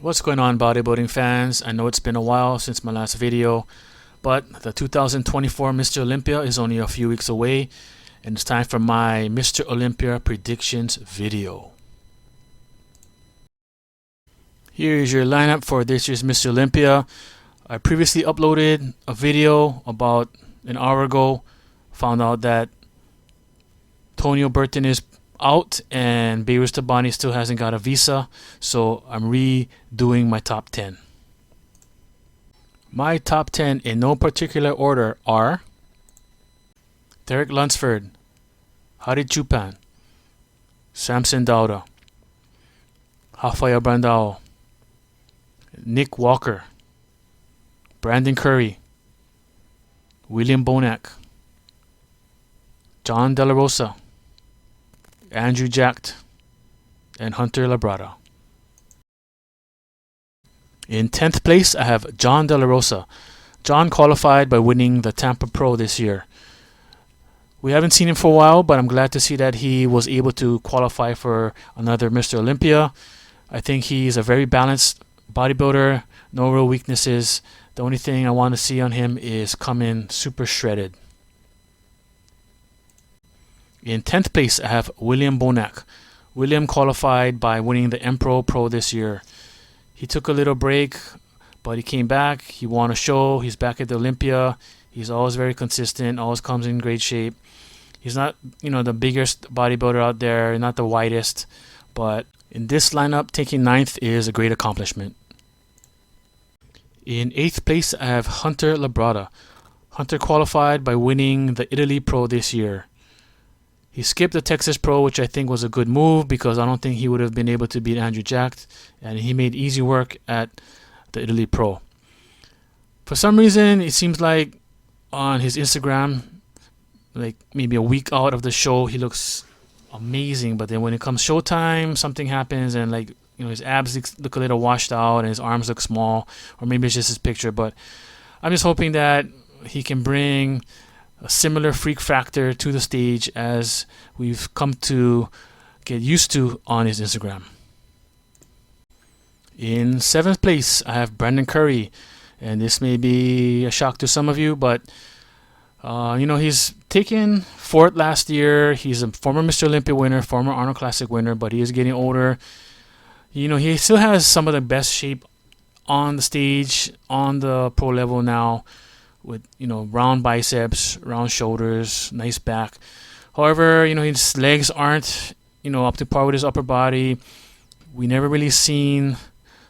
What's going on, bodybuilding fans? I know it's been a while since my last video, but the 2024 Mr. Olympia is only a few weeks away, and it's time for my Mr. Olympia Predictions video. Here is your lineup for this year's Mr. Olympia. I previously uploaded a video about an hour ago, found out that Tonio Burton is out and Behrooz still hasn't got a visa, so I'm redoing my top 10. My top 10 in no particular order are Derek Lunsford, Hari Chupan, Samson Dauda, Rafael Brandao, Nick Walker, Brandon Curry, William Bonac, John De La Rosa, Andrew Jacked, and Hunter Labrada. In 10th place, I have John De La Rosa. John qualified by winning the Tampa Pro this year. We haven't seen him for a while, but I'm glad to see that he was able to qualify for another Mr. Olympia. I think he's a very balanced bodybuilder, no real weaknesses. The only thing I want to see on him is come in super shredded. In 10th place, I have William Bonac. William qualified by winning the M-Pro Pro this year. He took a little break, but he came back. He won a show. He's back at the Olympia. He's always very consistent, always comes in great shape. He's not, the biggest bodybuilder out there, not the widest, but in this lineup, taking 9th is a great accomplishment. In 8th place, I have Hunter Labrada. Hunter qualified by winning the Italy Pro this year. He skipped the Texas Pro, which I think was a good move because I don't think he would have been able to beat Andrew Jacked, and he made easy work at the Italy Pro. For some reason, it seems like on his Instagram, like maybe a week out of the show, he looks amazing, but then when it comes showtime, something happens and his abs look a little washed out and his arms look small, or maybe it's just his picture, but I'm just hoping that he can bring a similar freak factor to the stage as we've come to get used to on his Instagram. In 7th place, I have Brandon Curry, and this may be a shock to some of you, but he's taken 4th last year. He's a former Mr. Olympia winner, former Arnold Classic winner, but he is getting older. He still has some of the best shape on the stage, on the pro level now, with round biceps, round shoulders, nice back. However, his legs aren't up to par with his upper body. We never really seen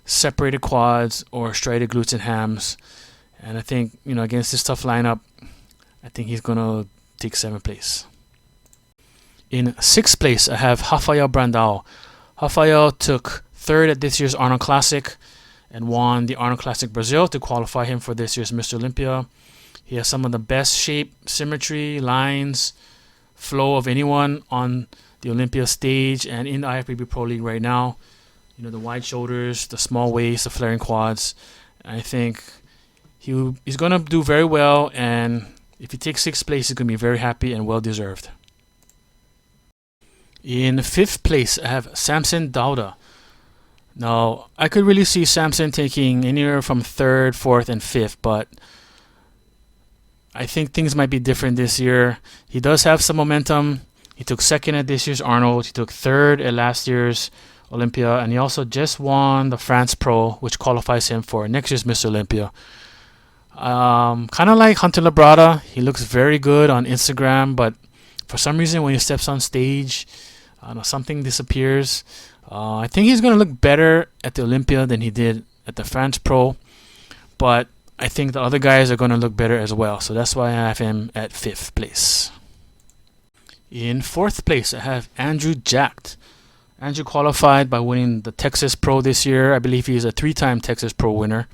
separated quads or striated glutes and hams, and I think against this tough lineup, I think he's gonna take 7th place. In 6th place, I have Rafael Brandao. Rafael took 3rd at this year's Arnold Classic and won the Arnold Classic Brazil to qualify him for this year's Mr. Olympia. He has some of the best shape, symmetry, lines, flow of anyone on the Olympia stage and in the IFBB Pro League right now. The wide shoulders, the small waist, the flaring quads. I think he's going to do very well, and if he takes 6th place, he's going to be very happy and well deserved. In 5th place, I have Samson Dauda. Now, I could really see Samson taking anywhere from 3rd, 4th, and 5th, but I think things might be different this year. He does have some momentum. He took 2nd at this year's Arnold. He took 3rd at last year's Olympia, and he also just won the France Pro, which qualifies him for next year's Mr. Olympia. Kind of like Hunter Labrada, he looks very good on Instagram, but for some reason when he steps on stage, something disappears. I think he's going to look better at the Olympia than he did at the France Pro, but I think the other guys are going to look better as well, so that's why I have him at 5th place. In 4th place, I have Andrew Jacked. Andrew qualified by winning the Texas Pro this year. I believe he is a 3-time Texas Pro winner.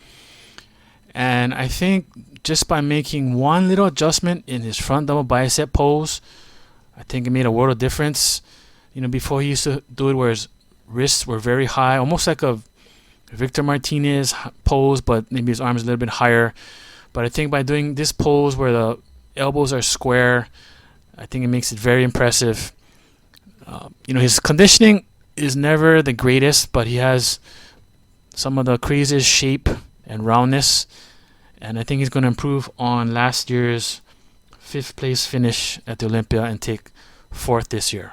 And I think just by making one little adjustment in his front double bicep pose, I think it made a world of difference. Before he used to do it where his wrists were very high, almost like a Victor Martinez pose, but maybe his arms a little bit higher. But I think by doing this pose where the elbows are square, I think it makes it very impressive. His conditioning is never the greatest, but he has some of the craziest shape and roundness, and I think he's going to improve on last year's 5th place finish at the Olympia and take 4th this year.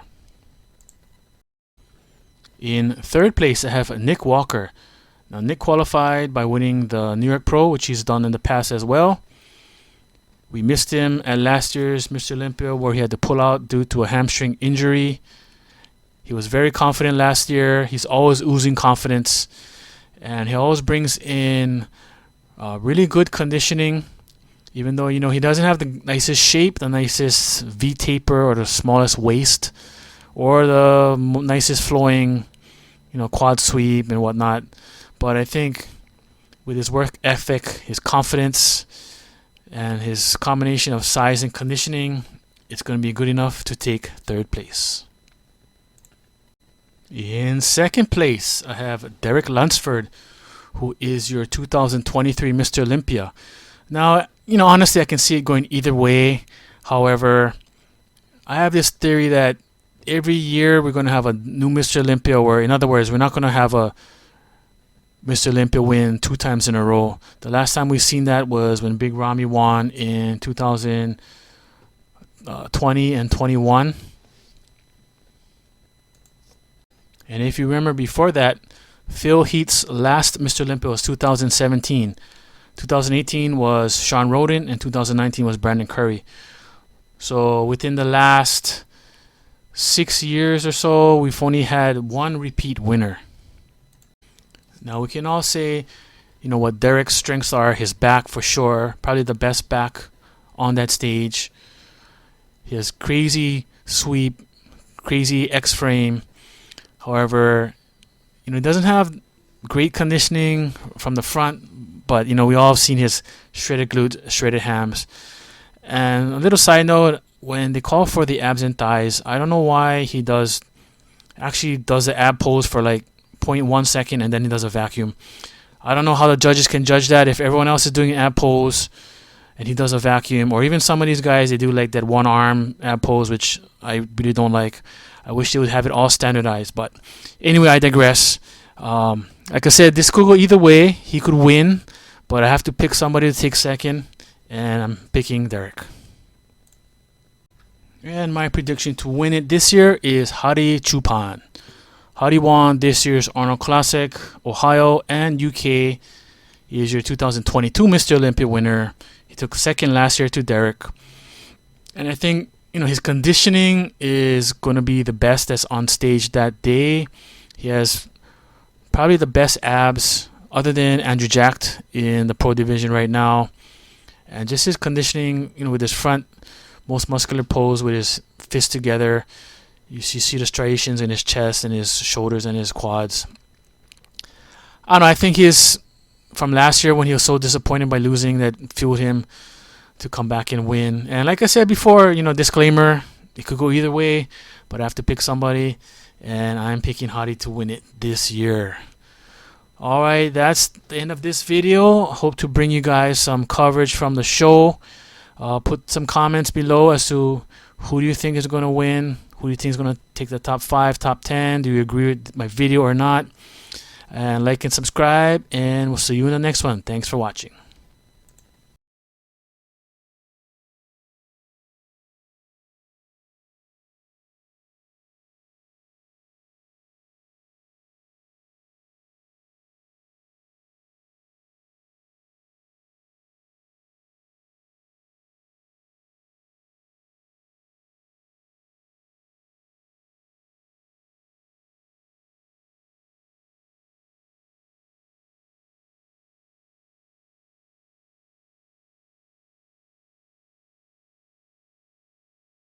In 3rd place, I have Nick Walker. Now, Nick qualified by winning the New York Pro, which he's done in the past as well. We missed him at last year's Mr. Olympia, where he had to pull out due to a hamstring injury. He was very confident last year. He's always oozing confidence, and he always brings in really good conditioning. Even though, he doesn't have the nicest shape, the nicest V taper or the smallest waist, or the nicest flowing, quad sweep and whatnot. But I think with his work ethic, his confidence, and his combination of size and conditioning, it's going to be good enough to take 3rd place. In 2nd place, I have Derek Lunsford, who is your 2023 Mr. Olympia. Now, honestly, I can see it going either way. However, I have this theory that every year we're going to have a new Mr. Olympia, where, in other words, we're not going to have a Mr. Olympia win 2 times in a row. The last time we've seen that was when Big Ramy won in 2020 and 21. And if you remember before that, Phil Heath's last Mr. Olympia was 2017. 2018 was Sean Roden, and 2019 was Brandon Curry. So within the last 6 years or so, we've only had 1 repeat winner. Now we can all say, what Derek's strengths are. His back, for sure, probably the best back on that stage. He has crazy sweep, crazy X-frame. However, he doesn't have great conditioning from the front, but we all have seen his shredded glutes, shredded hams. And a little side note, when they call for the abs and thighs, I don't know why he does the ab pose for like 0.1 second and then he does a vacuum. I don't know how the judges can judge that if everyone else is doing an ab pose and he does a vacuum, or even some of these guys, they do like that one arm ab pose, which I really don't like. I wish they would have it all standardized. But anyway, I digress. Like I said, this could go either way. He could win, but I have to pick somebody to take 2nd, and I'm picking Derek. And my prediction to win it this year is Hadi Choopan. Hadi won this year's Arnold Classic, Ohio, and UK. He is your 2022 Mr. Olympia winner. He took 2nd last year to Derek. And I think, his conditioning is going to be the best that's on stage that day. He has probably the best abs other than Andrew Jacked in the pro division right now. And just his conditioning, with his front most muscular pose with his fists together. You see the striations in his chest and his shoulders and his quads. I don't know, I think he's from last year when he was so disappointed by losing that fueled him to come back and win. And like I said before, disclaimer, it could go either way, but I have to pick somebody, and I'm picking Hadi to win it this year. Alright, that's the end of this video. Hope to bring you guys some coverage from the show. Put some comments below as to who do you think is going to win, who do you think is going to take the top 5, top 10. Do you agree with my video or not? And like and subscribe, and we'll see you in the next one. Thanks for watching.